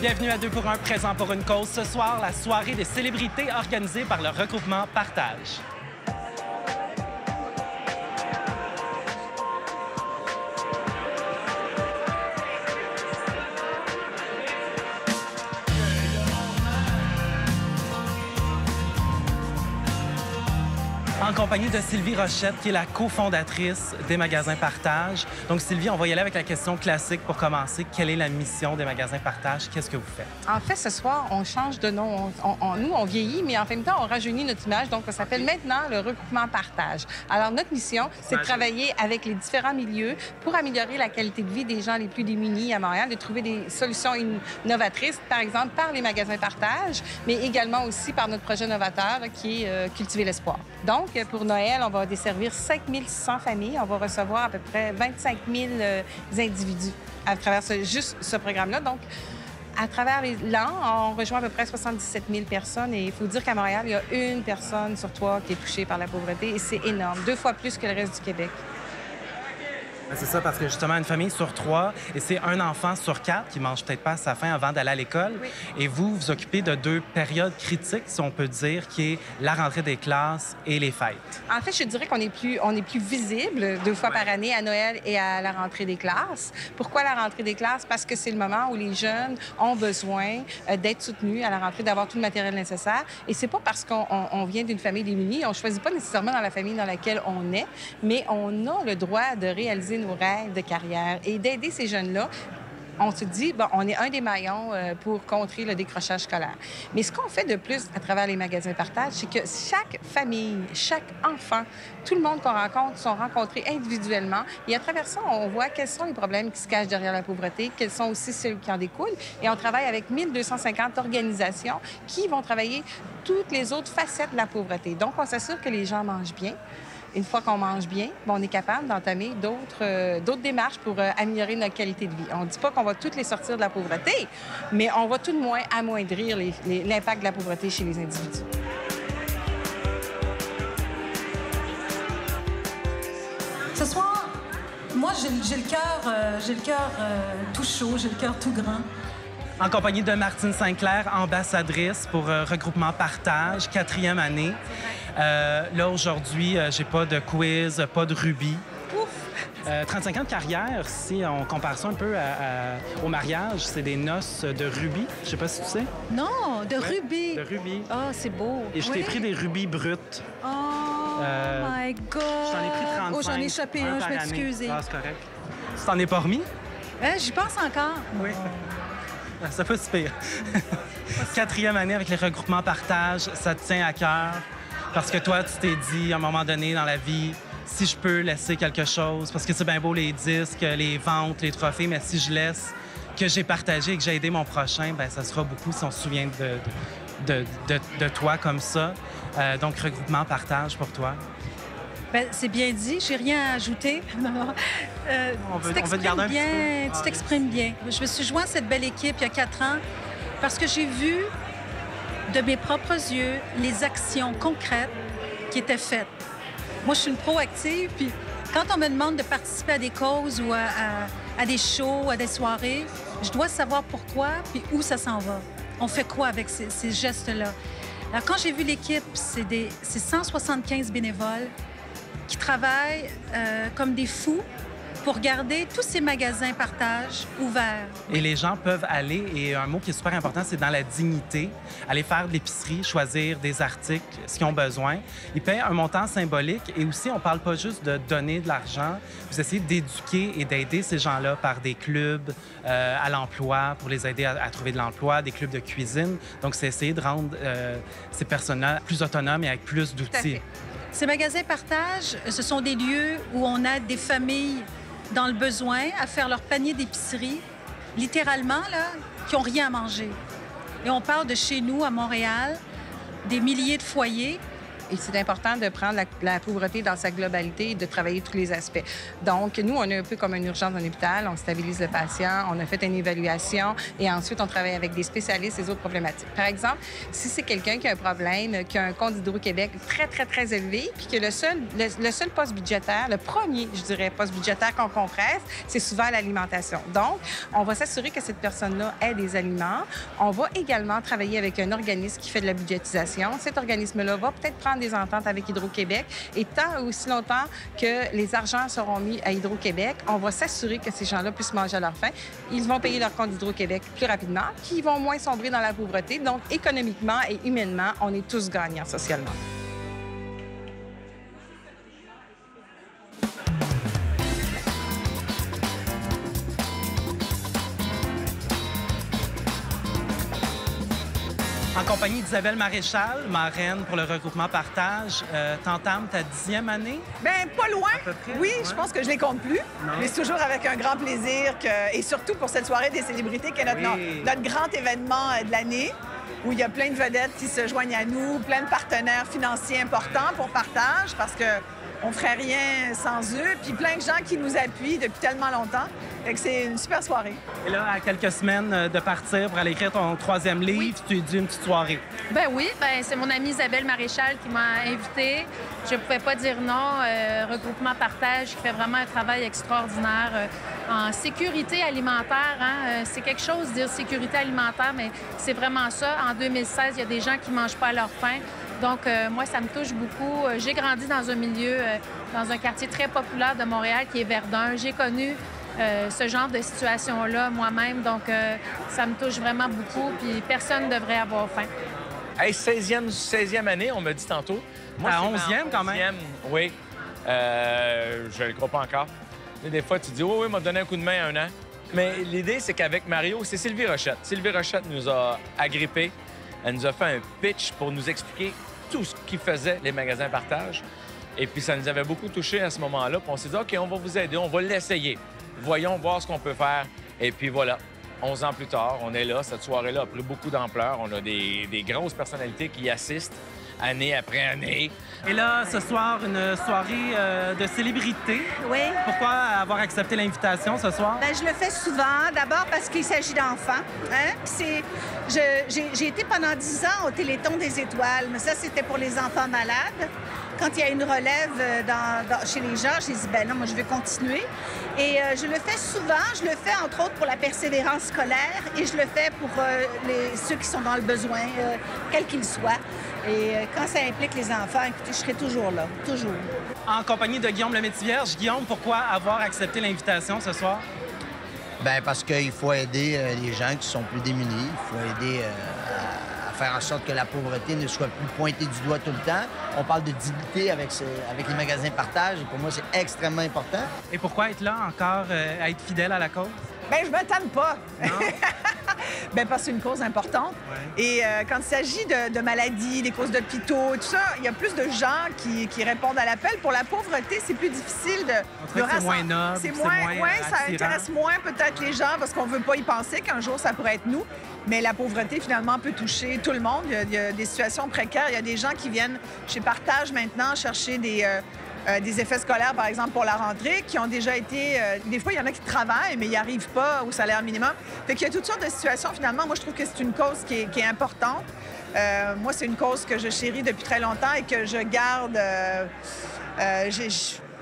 Bienvenue à 2 pour 1, présent pour une cause. Ce soir, la soirée des célébrités organisée par le regroupement Partage. En compagnie de Sylvie Rochette, qui est la cofondatrice des magasins Partage. Donc, Sylvie, on va y aller avec la question classique pour commencer. Quelle est la mission des magasins Partage? Qu'est-ce que vous faites? En fait, ce soir, on change de nom. Nous, on vieillit, mais en même temps, on rajeunit notre image. Donc, ça s'appelle maintenant le regroupement Partage. Alors, notre mission, c'est de travailler avec les différents milieux pour améliorer la qualité de vie des gens les plus démunis à Montréal, de trouver des solutions innovatrices, par exemple, par les magasins Partage, mais également aussi par notre projet novateur qui est Cultiver l'espoir. Donc, pour Noël, on va desservir 5600 familles. On va recevoir à peu près 25 000 individus à travers juste ce programme-là. Donc, à travers l'an, on rejoint à peu près 77 000 personnes. Et il faut dire qu'à Montréal, il y a une personne sur 3 qui est touchée par la pauvreté. Et c'est énorme, 2 fois plus que le reste du Québec. C'est ça, parce que justement, une famille sur 3, et c'est un enfant sur 4 qui mange peut-être pas à sa faim avant d'aller à l'école. Oui. Et vous vous occupez de 2 périodes critiques, si on peut dire, qui est la rentrée des classes et les fêtes. En fait, je dirais qu'on est plus visible 2 fois par année, à Noël et à la rentrée des classes. Pourquoi la rentrée des classes? Parce que c'est le moment où les jeunes ont besoin d'être soutenus à la rentrée, d'avoir tout le matériel nécessaire. Et c'est pas parce qu'on vient d'une famille démunie, on choisit pas nécessairement dans la famille dans laquelle on est, mais on a le droit de réaliser nos rêves de carrière et d'aider ces jeunes-là. On se dit, bon, on est un des maillons pour contrer le décrochage scolaire. Mais ce qu'on fait de plus à travers les magasins Partage, c'est que chaque famille, chaque enfant, tout le monde qu'on rencontre sont rencontrés individuellement. Et à travers ça, on voit quels sont les problèmes qui se cachent derrière la pauvreté, quels sont aussi ceux qui en découlent. Et on travaille avec 1250 organisations qui vont travailler toutes les autres facettes de la pauvreté. Donc, on s'assure que les gens mangent bien. Une fois qu'on mange bien, on est capable d'entamer d'autres démarches pour améliorer notre qualité de vie. On ne dit pas qu'on va toutes les sortir de la pauvreté, mais on va tout de moins amoindrir l'impact de la pauvreté chez les individus. Ce soir, moi, j'ai le cœur tout chaud, j'ai le cœur tout grand. En compagnie de Martine Sinclair, ambassadrice pour Regroupement Partage, 4e année. Là, aujourd'hui, j'ai pas de quiz, pas de rubis. 35 ans de carrière, si on compare ça un peu au mariage, c'est des noces de rubis. Je sais pas si tu sais. Non, de rubis. De rubis. Ah, c'est beau. Et je t'ai pris des rubis bruts. Oh my God! J'en ai pris 35. Oh, j'en ai échappé un, je m'excuse. Ah, c'est correct. Tu t'en es pas remis? J'y pense encore. Oui. Ça peut se pire. 4e année avec les regroupements Partage, ça te tient à cœur parce que toi, tu t'es dit à un moment donné dans la vie, si je peux laisser quelque chose, parce que c'est bien beau les disques, les ventes, les trophées, mais si je laisse que j'ai partagé et que j'ai aidé mon prochain, bien, ça sera beaucoup si on se souvient de toi comme ça. Donc, regroupement Partage pour toi. Bien, c'est bien dit, j'ai rien à ajouter. Tu t'exprimes bien. Je me suis joint à cette belle équipe il y a 4 ans parce que j'ai vu de mes propres yeux les actions concrètes qui étaient faites. Moi, je suis une proactive, puis quand on me demande de participer à des causes ou à des shows, à des soirées, je dois savoir pourquoi puis où ça s'en va. On fait quoi avec ces gestes-là? Alors, quand j'ai vu l'équipe, c'est 175 bénévoles qui travaillent comme des fous pour garder tous ces magasins Partage ouverts. Et les gens peuvent aller, et un mot qui est super important, c'est dans la dignité, aller faire de l'épicerie, choisir des articles, ce qu'ils ont besoin. Ils paient un montant symbolique et aussi, on ne parle pas juste de donner de l'argent, vous essayez d'éduquer et d'aider ces gens-là par des clubs à l'emploi, pour les aider à trouver de l'emploi, des clubs de cuisine. Donc, c'est essayer de rendre ces personnes-là plus autonomes et avec plus d'outils. Ces magasins Partage, ce sont des lieux où on aide des familles dans le besoin à faire leur panier d'épicerie, littéralement, là, qui n'ont rien à manger. Et on parle de chez nous, à Montréal, des milliers de foyers Et c'est important de prendre la pauvreté dans sa globalité et de travailler tous les aspects. Donc, nous, on est un peu comme une urgence en hôpital. On stabilise le patient, on a fait une évaluation et ensuite, on travaille avec des spécialistes et les autres problématiques. Par exemple, si c'est quelqu'un qui a un problème, qui a un compte d'Hydro-Québec très, très, très élevé, puis que le seul poste budgétaire, le premier, je dirais, poste budgétaire qu'on compresse, c'est souvent l'alimentation. Donc, on va s'assurer que cette personne-là ait des aliments. On va également travailler avec un organisme qui fait de la budgétisation. Cet organisme-là va peut-être prendre des ententes avec Hydro-Québec et tant aussi longtemps que les argents seront mis à Hydro-Québec, on va s'assurer que ces gens-là puissent manger à leur faim. Ils vont payer leur compte d'Hydro-Québec plus rapidement, puis ils vont moins sombrer dans la pauvreté. Donc, économiquement et humainement, on est tous gagnants socialement. En compagnie d'Isabelle Maréchal, marraine pour le regroupement Partage, t'entames ta 10e année? Bien, pas loin. À peu près, oui, ouais. Je pense que je les compte plus. Non. Mais c'est toujours avec un grand plaisir et surtout pour cette soirée des célébrités qui est notre grand événement de l'année, où il y a plein de vedettes qui se joignent à nous, plein de partenaires financiers importants pour Partage, parce qu'on ferait rien sans eux, puis plein de gens qui nous appuient depuis tellement longtemps. Fait que c'est une super soirée. Et là, à quelques semaines de partir pour aller écrire ton 3e livre, tu es dû une petite soirée. Ben oui, c'est mon amie Isabelle Maréchal qui m'a invitée. Je ne pouvais pas dire non. Regroupement Partage qui fait vraiment un travail extraordinaire en sécurité alimentaire. Hein? C'est quelque chose de dire sécurité alimentaire, mais c'est vraiment ça. En 2016, il y a des gens qui ne mangent pas à leur faim. Donc, moi, ça me touche beaucoup. J'ai grandi dans un milieu, dans un quartier très populaire de Montréal qui est Verdun. J'ai connu ce genre de situation-là moi-même. Donc, ça me touche vraiment beaucoup. Puis personne ne devrait avoir faim. Hey, 16e année, on m'a dit tantôt. Moi, à 11e quand même. Oui. Je le crois pas encore. Des fois, tu dis, oui, m'a donné un coup de main à un an. Mais l'idée, c'est qu'avec Mario, c'est Sylvie Rochette. Sylvie Rochette nous a agrippés. Elle nous a fait un pitch pour nous expliquer tout ce qui faisait les magasins Partage. Et puis, ça nous avait beaucoup touchés à ce moment-là. Puis on s'est dit, OK, on va vous aider, on va l'essayer. Voyons voir ce qu'on peut faire. Et puis voilà, 11 ans plus tard, on est là. Cette soirée-là a pris beaucoup d'ampleur. On a des grosses personnalités qui y assistent année après année. Et là, ce soir, une soirée de célébrité. Oui. Pourquoi avoir accepté l'invitation ce soir? Bien, je le fais souvent. D'abord parce qu'il s'agit d'enfants. Hein? J'ai été pendant 10 ans au Téléthon des étoiles, mais ça, c'était pour les enfants malades. Quand il y a une relève chez les gens, j'ai dit, ben non, moi, je vais continuer. Et je le fais souvent. Je le fais, entre autres, pour la persévérance scolaire et je le fais pour ceux qui sont dans le besoin, quel qu'il soit. Et quand ça implique les enfants, écoutez, je serai toujours là, toujours. En compagnie de Guillaume Lemaitre-Vierge. Guillaume, pourquoi avoir accepté l'invitation ce soir? Bien, parce qu'il faut aider les gens qui sont plus démunis. Il faut aider à faire en sorte que la pauvreté ne soit plus pointée du doigt tout le temps. On parle de dignité avec les magasins Partage et pour moi, c'est extrêmement important. Et pourquoi être là encore, être fidèle à la cause? Bien, je me tanne pas. Bien, parce que c'est une cause importante. Ouais. Et quand il s'agit de maladies, des causes d'hôpitaux, tout ça, il y a plus de gens qui répondent à l'appel. Pour la pauvreté, c'est plus difficile de c'est moins noble, c'est moins ça attirant. intéresse moins peut-être les gens parce qu'on veut pas y penser qu'un jour, ça pourrait être nous. Mais la pauvreté, finalement, peut toucher tout le monde. Il y a des situations précaires. Il y a des gens qui viennent chez Partage maintenant chercher des effets scolaires, par exemple, pour la rentrée, qui ont déjà été... des fois, il y en a qui travaillent, mais ils n'y arrivent pas au salaire minimum. Fait qu'il y a toutes sortes de situations, finalement. Moi, je trouve que c'est une cause qui est importante. Moi, c'est une cause que je chéris depuis très longtemps et que je garde...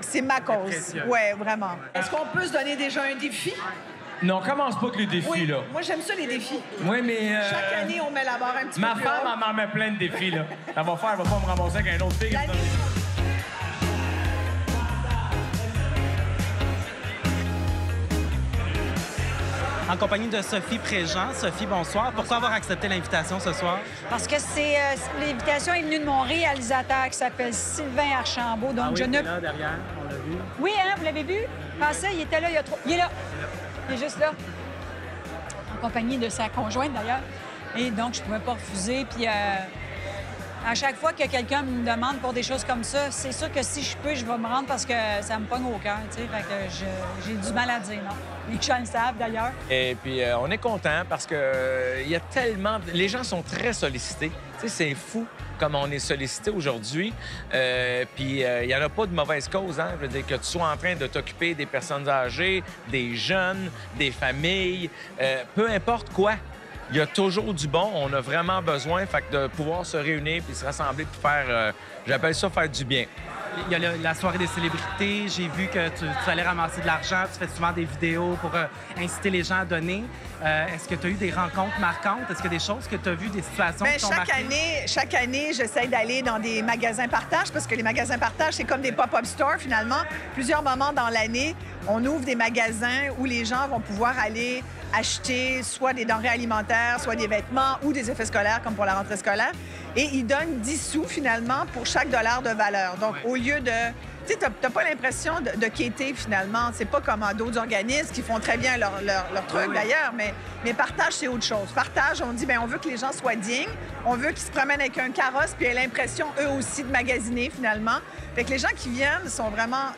c'est ma cause. Oui, vraiment. Est-ce qu'on peut se donner déjà un défi? Non, commence pas avec les défis, Oui, là. moi, j'aime ça, les défis. Oui, mais... Chaque année, on met la barre un petit peu Ma plus femme haut. m'en met plein de défis, là. Ça va faire, elle va pas me ramasser avec un autre fille. En compagnie de Sophie Préjean. Sophie, bonsoir. Pourquoi avoir accepté l'invitation ce soir? Parce que l'invitation est venue de mon réalisateur qui s'appelle Sylvain Archambault. Donc, Il est là, derrière, on l'a vu. Oui, hein, vous l'avez vu? Pensez, il était là il y a trop... Il est là. Il est juste là. En compagnie de sa conjointe, d'ailleurs. Et donc, je ne pouvais pas refuser. Puis, À chaque fois que quelqu'un me demande pour des choses comme ça, c'est sûr que si je peux, je vais me rendre parce que ça me pogne au cœur, tu sais. Fait que j'ai du mal à dire non. Les gens le savent, d'ailleurs. Et puis, on est content parce que il y a tellement... Les gens sont très sollicités. Tu sais, c'est fou comme on est sollicité aujourd'hui. Puis, il n'y en a pas de mauvaise cause, hein. Je veux dire, que tu sois en train de t'occuper des personnes âgées, des jeunes, des familles, peu importe quoi. Il y a toujours du bon. On a vraiment besoin fait que de pouvoir se réunir puis se rassembler puis faire, j'appelle ça faire du bien. Il y a la soirée des célébrités. J'ai vu que tu allais ramasser de l'argent. Tu fais souvent des vidéos pour inciter les gens à donner. Est-ce que tu as eu des rencontres marquantes? Est-ce qu'il y a des choses que tu as vues, des situations qui t'ont marqué? Chaque année, j'essaie d'aller dans des magasins partage parce que les magasins partage, c'est comme des pop-up stores, finalement. Plusieurs moments dans l'année, on ouvre des magasins où les gens vont pouvoir aller acheter soit des denrées alimentaires, soit des vêtements ou des effets scolaires, comme pour la rentrée scolaire. Et ils donnent 10 sous, finalement, pour chaque dollar de valeur. Donc, au lieu de... Tu sais, t'as pas l'impression de quêter, finalement. C'est pas comme d'autres organismes qui font très bien leur truc, d'ailleurs, mais partage, c'est autre chose. Partage, on dit, bien, on veut que les gens soient dignes, on veut qu'ils se promènent avec un carrosse puis aient l'impression, eux aussi, de magasiner, finalement. Fait que les gens qui viennent sont vraiment...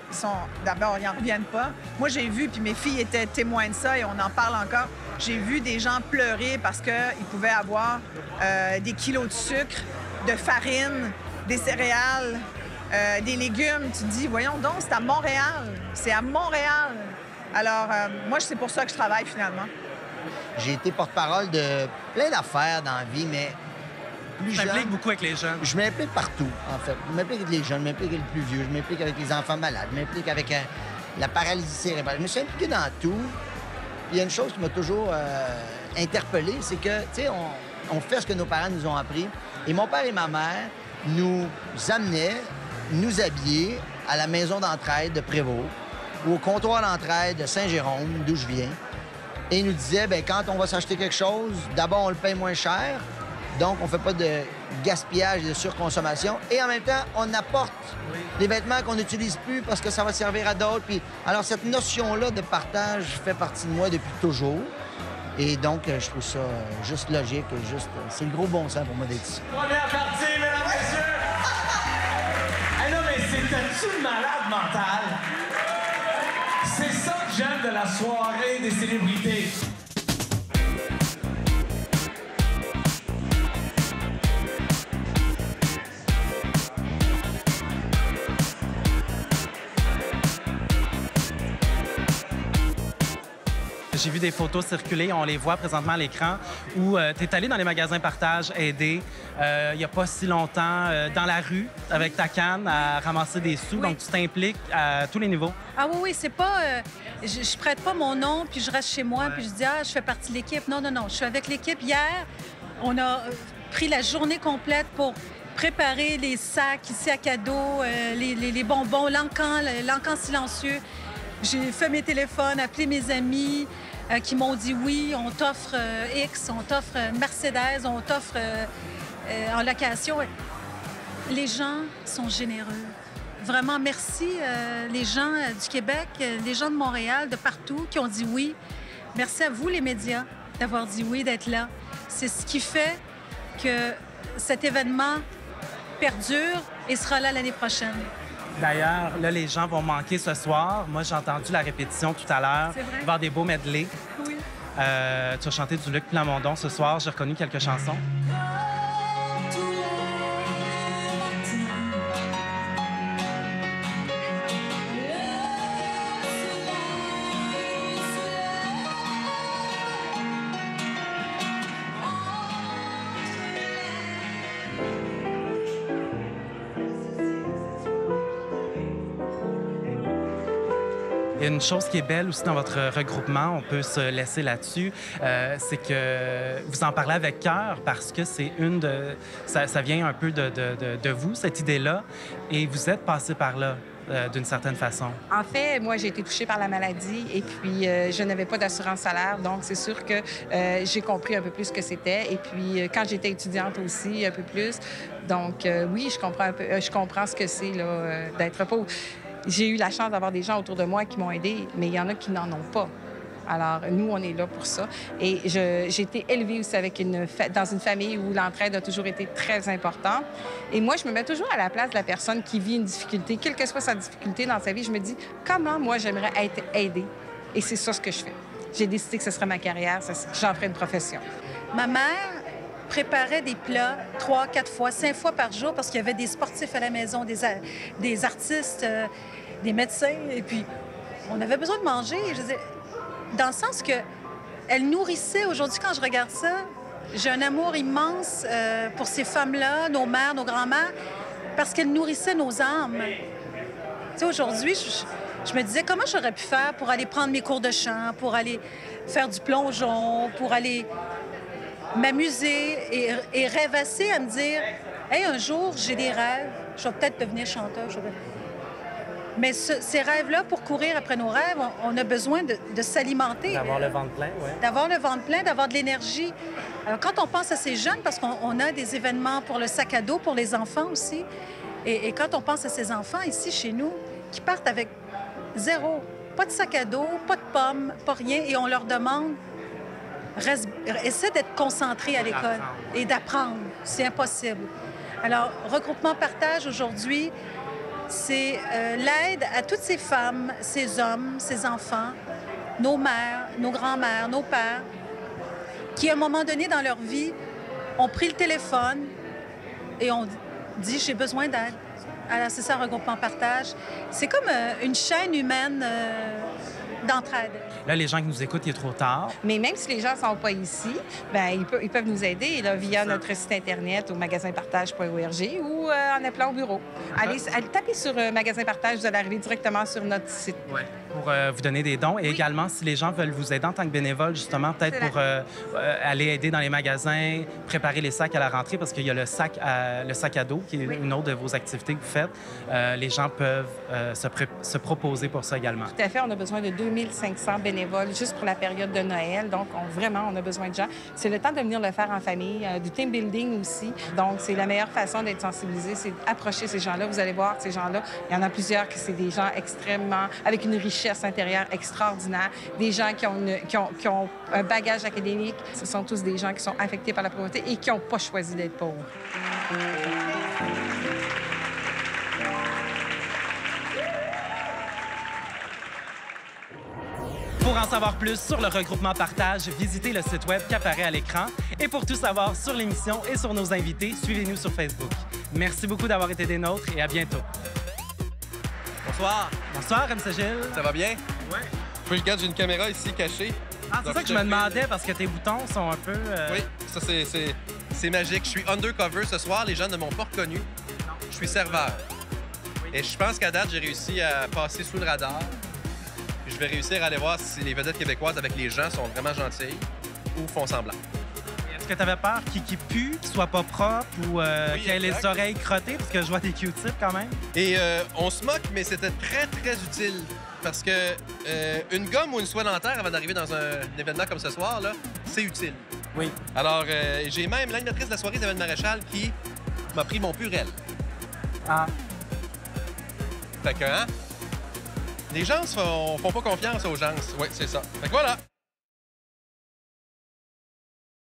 D'abord, ils n'en reviennent pas. Moi, j'ai vu, puis mes filles étaient témoins de ça, et on en parle encore, j'ai vu des gens pleurer parce qu'ils pouvaient avoir des kilos de sucre, de farine, des céréales... des légumes, tu te dis, voyons donc, c'est à Montréal. C'est à Montréal. Alors, moi, c'est pour ça que je travaille, finalement. J'ai été porte-parole de plein d'affaires dans la vie, mais plus jeune... Tu t'impliques beaucoup avec les jeunes. Je m'implique partout, en fait. Je m'implique avec les jeunes, je m'implique avec les plus vieux, je m'implique avec les enfants malades, je m'implique avec la paralysie cérébrale. Je me suis impliqué dans tout. Il y a une chose qui m'a toujours interpellé, c'est que, tu sais, on fait ce que nos parents nous ont appris. Et mon père et ma mère nous amenaient nous habiller à la maison d'entraide de Prévost ou au comptoir d'entraide de Saint-Jérôme, d'où je viens. Et ils nous disaient, bien, quand on va s'acheter quelque chose, d'abord, on le paye moins cher, donc on fait pas de gaspillage et de surconsommation. Et en même temps, on apporte des vêtements qu'on n'utilise plus parce que ça va servir à d'autres. Puis, alors, cette notion-là de partage fait partie de moi depuis toujours. Et donc, je trouve ça juste logique et juste... C'est le gros bon sens pour moi d'être ici. Première partie, mesdames et messieurs! C'est-tu le malade mental? C'est ça que j'aime de la soirée des célébrités. J'ai vu des photos circuler, on les voit présentement à l'écran, où tu es allé dans les magasins partage aider il n'y a pas si longtemps dans la rue avec ta canne à ramasser des sous. Oui. Donc, tu t'impliques à tous les niveaux. Ah oui, c'est pas... je prête pas mon nom, puis je reste chez moi, puis je dis « Ah, je fais partie de l'équipe. » Non, non, non. Je suis avec l'équipe. Hier, on a pris la journée complète pour préparer les sacs ici à cadeaux, les bonbons, l'encan silencieux. J'ai fait mes téléphones, appelé mes amis qui m'ont dit oui, on t'offre X, on t'offre Mercedes, on t'offre en location. Les gens sont généreux. Vraiment, merci les gens du Québec, les gens de Montréal, de partout qui ont dit oui. Merci à vous, les médias, d'avoir dit oui, d'être là. C'est ce qui fait que cet événement perdure et sera là l'année prochaine. D'ailleurs, là, les gens vont manquer ce soir. Moi, j'ai entendu la répétition tout à l'heure. C'est vrai? Il va y avoir des beaux medley. Oui. Tu as chanté du Luc Plamondon ce soir. J'ai reconnu quelques chansons. Il y a une chose qui est belle aussi dans votre regroupement, on peut se laisser là-dessus, c'est que vous en parlez avec cœur parce que c'est une de... Ça vient un peu de vous, cette idée-là, et vous êtes passé par là. D'une certaine façon. En fait, moi, j'ai été touchée par la maladie et puis je n'avais pas d'assurance salaire. Donc, c'est sûr que j'ai compris un peu plus ce que c'était. Et puis, quand j'étais étudiante aussi, un peu plus. Donc, oui, je comprends ce que c'est d'être pauvre. J'ai eu la chance d'avoir des gens autour de moi qui m'ont aidée, mais il y en a qui n'en ont pas. Alors, nous, on est là pour ça. Et j'ai été élevée aussi dans une famille où l'entraide a toujours été très importante. Et moi, je me mets toujours à la place de la personne qui vit une difficulté. Quelle que soit sa difficulté dans sa vie, je me dis, comment moi, j'aimerais être aidée? Et c'est ça ce que je fais. J'ai décidé que ce serait ma carrière, j'en ferais une profession. Ma mère préparait des plats 3, 4 fois, 5 fois par jour parce qu'il y avait des sportifs à la maison, des artistes, des médecins. Et puis, on avait besoin de manger. Je disais, dans le sens que elle nourrissait. Aujourd'hui, quand je regarde ça, j'ai un amour immense pour ces femmes-là, nos mères, nos grands-mères, parce qu'elles nourrissaient nos âmes. Tu sais, aujourd'hui, je me disais, comment j'aurais pu faire pour aller prendre mes cours de chant, pour aller faire du plongeon, pour aller m'amuser et rêvasser à me dire, hey, un jour, j'ai des rêves, je vais peut-être devenir chanteur. Mais ces rêves-là, pour courir après nos rêves, on a besoin de s'alimenter. D'avoir le ventre plein, oui. D'avoir le ventre plein, d'avoir de l'énergie. Alors, quand on pense à ces jeunes, parce qu'on a des événements pour le sac à dos, pour les enfants aussi, et quand on pense à ces enfants ici, chez nous, qui partent avec zéro, pas de sac à dos, pas de pommes, pas rien, et on leur demande, essaie d'être concentré à l'école et d'apprendre. C'est impossible. Alors, Regroupement Partage, aujourd'hui, c'est l'aide à toutes ces femmes, ces hommes, ces enfants, nos mères, nos grands-mères, nos pères, qui, à un moment donné dans leur vie, ont pris le téléphone et ont dit « j'ai besoin d'aide ». Alors, c'est ça, Regroupement Partage. C'est comme une chaîne humaine d'entraide. Là, les gens qui nous écoutent, il est trop tard. Mais même si les gens ne sont pas ici, bien, ils peuvent nous aider là, via notre site Internet au magasinpartage.org ou en appelant au bureau. Allez taper sur Magasin Partage, vous allez arriver directement sur notre site. Ouais. Pour vous donner des dons. Et également, si les gens veulent vous aider en tant que bénévole, justement, peut-être pour aller aider dans les magasins, préparer les sacs à la rentrée, parce qu'il y a le sac à dos, qui est une autre de vos activités que vous faites. Les gens peuvent se proposer pour ça également. Tout à fait. On a besoin de 2500 bénévoles juste pour la période de Noël. Donc, on a besoin de gens. C'est le temps de venir le faire en famille, du team building aussi. Donc, c'est la meilleure façon d'être sensibilisé, c'est d'approcher ces gens-là. Vous allez voir, ces gens-là, il y en a plusieurs qui c'est des gens extrêmement, avec une richesse intérieure extraordinaire, des gens qui ont un bagage académique. Ce sont tous des gens qui sont affectés par la pauvreté et qui n'ont pas choisi d'être pauvres. Pour en savoir plus sur le Regroupement Partage, visitez le site web qui apparaît à l'écran. Et pour tout savoir sur l'émission et sur nos invités, suivez-nous sur Facebook. Merci beaucoup d'avoir été des nôtres et à bientôt. Bonsoir. Bonsoir, MC Gilles. Ça va bien? Oui. Je regarde, j'ai une caméra ici cachée. Ah, c'est ça que je me demandais parce que tes boutons sont un peu... Oui, ça c'est magique. Je suis undercover ce soir, les gens ne m'ont pas reconnu. Je suis serveur. Oui. Et je pense qu'à date, j'ai réussi à passer sous le radar. Puis je vais réussir à aller voir si les vedettes québécoises avec les gens sont vraiment gentilles ou font semblant. Est-ce que tu avais peur qu'il pue, qu'il soit pas propre ou qu'il ait les oreilles crottées? Parce que je vois des Q-tips quand même. Et on se moque, mais c'était très, très utile. Parce que une gomme ou une soie dentaire avant d'arriver dans un événement comme ce soir, là, c'est utile. Oui. Alors, j'ai même l'animatrice de la soirée, Isabelle Maréchal, qui m'a pris mon purel. Ah. Fait que, hein? Les gens font pas confiance aux gens. Oui, c'est ça. Fait que voilà.